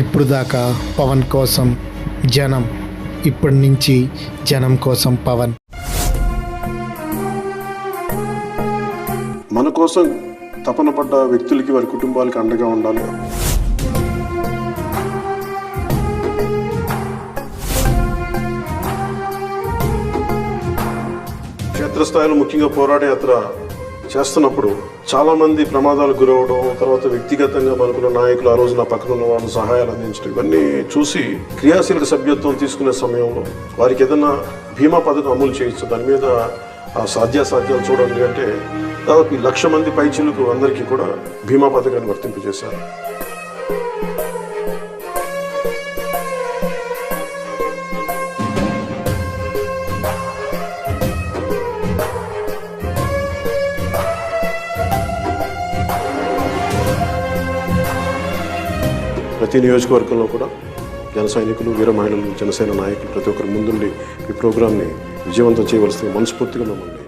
ఇప్పుడు దాకా పవన్ కోసం జనం, ఇప్పటి నుంచి జనం కోసం పవన్. మన కోసం తపన పడ్డ వ్యక్తులకి, వారి కుటుంబాలకి అండగా ఉండాలి. క్షేత్రస్థాయిలో ముఖ్యంగా పోరాట యాత్ర చేస్తున్నప్పుడు చాలామంది ప్రమాదాలకు గురవడం, తర్వాత వ్యక్తిగతంగా మనకున్న నాయకులు ఆ రోజు నా పక్కన ఉన్న వాళ్ళు సహాయాలు అందించడం, ఇవన్నీ చూసి క్రియాశీలక సభ్యత్వం తీసుకునే సమయంలో వారికి ఏదైనా బీమా పథకం అమలు చేయొచ్చు, దాని మీద ఆ సాధ్యాసాధ్యాలు చూడండి అంటే దాదాపు 1,00,000 మంది పైచిలకు అందరికీ కూడా బీమా పథకాన్ని వర్తింపజేశారు. ప్రతి నియోజకవర్గంలో కూడా జన సైనికులు, వీర మహిళలు, జనసేన నాయకులు ప్రతి ఒక్కరు ముందుండి ఈ ప్రోగ్రాంని విజయవంతం చేయవలసిందిగా మనస్ఫూర్తిగా మమ్మల్ని